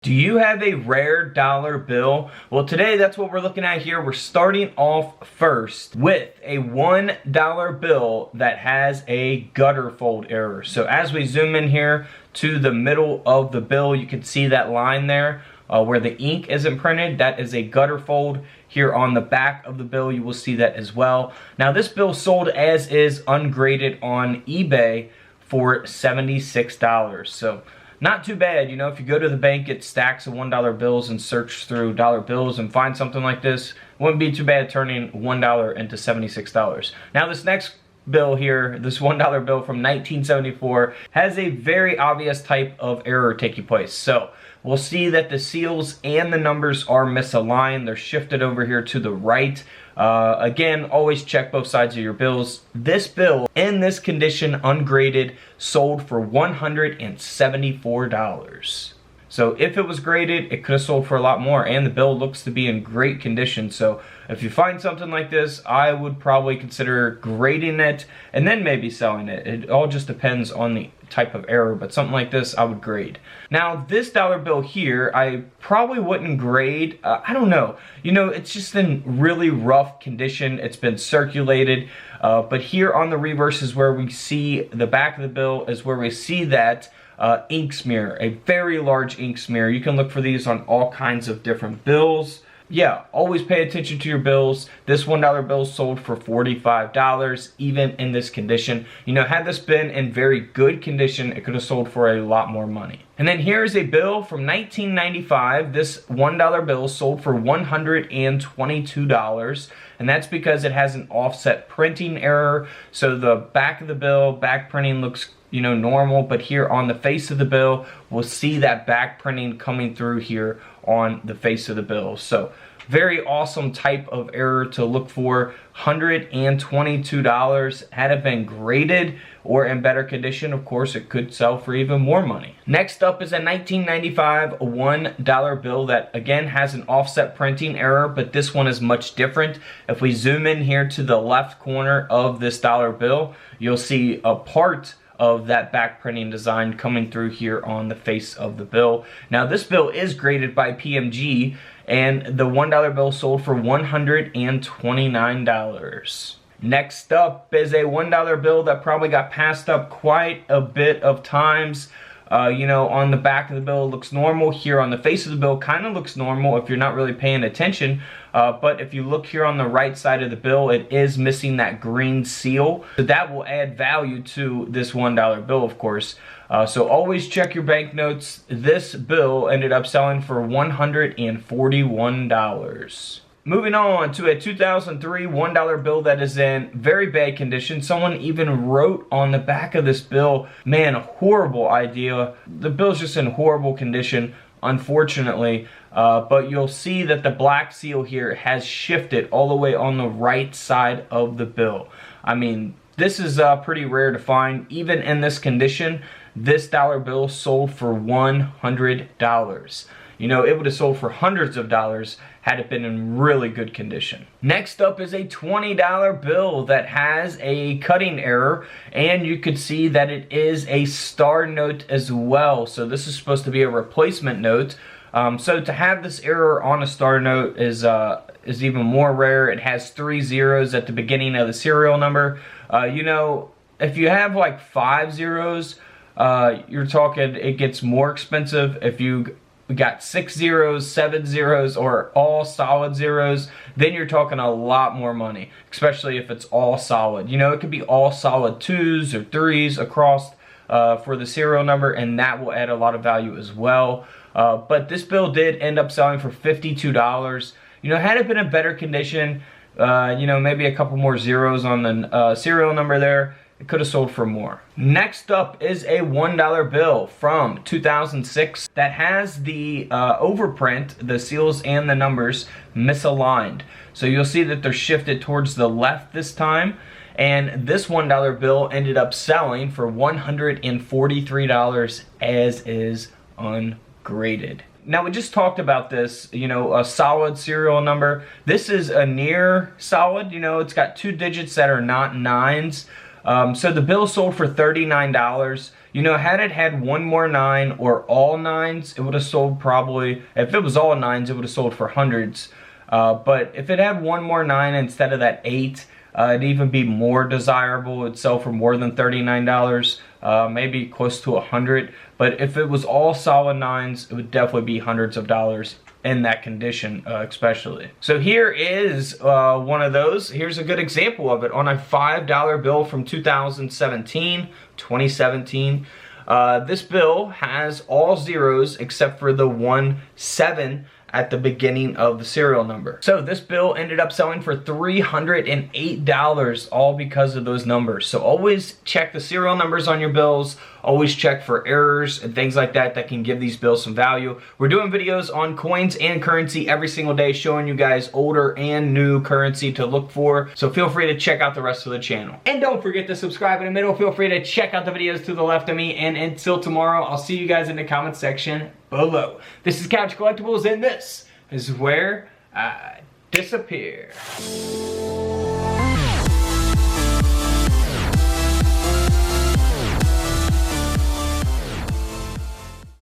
Do you have a rare dollar bill? Well, today that's what we're looking at here. We're starting off first with a $1 bill that has a gutter fold error. So as we zoom in here to the middle of the bill, you can see that line there where the ink isn't printed. That is a gutter fold. Here on the back of the bill, you will see that as well. Now this bill sold as is ungraded on eBay for $76. So not too bad, you know, if you go to the bank, get stacks of $1 bills and search through dollar bills and find something like this, wouldn't be too bad turning $1 into $76. Now this next bill here, this $1 bill from 1974, has a very obvious type of error taking place. So we'll see that the seals and the numbers are misaligned. They're shifted over here to the right. Again, always check both sides of your bills. This bill, in this condition, ungraded, sold for $174. So if it was graded, it could have sold for a lot more, and the bill looks to be in great condition. So if you find something like this, I would probably consider grading it and then maybe selling it. It all just depends on the type of error, but something like this I would grade. Now this dollar bill here, I probably wouldn't grade. I don't know, you know, it's just in really rough condition. It's been circulated, but here on the reverse is where we see the back of the bill, is where we see that ink smear, a very large ink smear. You can look for these on all kinds of different bills. Yeah, always pay attention to your bills. This $1 bill sold for $45, even in this condition. You know, had this been in very good condition, it could have sold for a lot more money. And then here's a bill from 1995. This $1 bill sold for $122, and that's because it has an offset printing error. So the back of the bill, back printing looks, you know, normal, but here on the face of the bill, we'll see that back printing coming through here on the face of the bill. So very awesome type of error to look for. $122. Had it been graded or in better condition, of course, it could sell for even more money. Next up is a 1995 $1 bill that again has an offset printing error, but this one is much different. If we zoom in here to the left corner of this dollar bill, you'll see a part of that back printing design coming through here on the face of the bill. Now this bill is graded by PMG, and the $1 bill sold for $129. Next up is a $1 bill that probably got passed up quite a bit of times. You know, on the back of the bill it looks normal. Here on the face of the bill kind of looks normal if you're not really paying attention. But if you look here on the right side of the bill, it is missing that green seal. So that will add value to this $1 bill, of course. So always check your banknotes. This bill ended up selling for $141. Moving on to a 2003 $1 bill that is in very bad condition. Someone even wrote on the back of this bill, man, horrible idea. The bill's just in horrible condition, unfortunately. But you'll see that the black seal here has shifted all the way on the right side of the bill. I mean, this is pretty rare to find. Even in this condition, this dollar bill sold for $100. You know, it would have sold for hundreds of dollars had it been in really good condition. Next up is a $20 bill that has a cutting error, and you could see that it is a star note as well. So this is supposed to be a replacement note. So to have this error on a star note is even more rare. It has 3 zeros at the beginning of the serial number. You know, if you have like 5 zeros, you're talking it gets more expensive. If you got 6 zeros, 7 zeros, or all solid zeros, then you're talking a lot more money, especially if it's all solid. You know, it could be all solid 2s or 3s across for the serial number, and that will add a lot of value as well. But this bill did end up selling for $52. You know, had it been in better condition, you know, maybe a couple more zeros on the serial number there, it could have sold for more. Next up is a $1 bill from 2006 that has the overprint, the seals and the numbers misaligned. So you'll see that they're shifted towards the left this time. And this $1 bill ended up selling for $143 as is ungraded. Now we just talked about this, you know, a solid serial number. This is a near solid, you know, it's got 2 digits that are not 9s. So the bill sold for $39. You know, had it had one more 9 or all 9s, it would have sold probably, if it was all 9s, it would have sold for hundreds. But if it had one more 9 instead of that 8, it'd even be more desirable. It'd sell for more than $39, maybe close to 100. But if it was all solid 9s, it would definitely be hundreds of dollars in that condition, especially. So here is one of those. Here's a good example of it on a $5 bill from 2017. This bill has all zeros except for the 17 at the beginning of the serial number. So this bill ended up selling for $308, all because of those numbers. So always check the serial numbers on your bills. Always check for errors and things like that that can give these bills some value. We're doing videos on coins and currency every single day, showing you guys older and new currency to look for. So feel free to check out the rest of the channel. And don't forget to subscribe in the middle. Feel free to check out the videos to the left of me. And until tomorrow, I'll see you guys in the comment section below. This is Couch Collectibles, and this is where I disappear.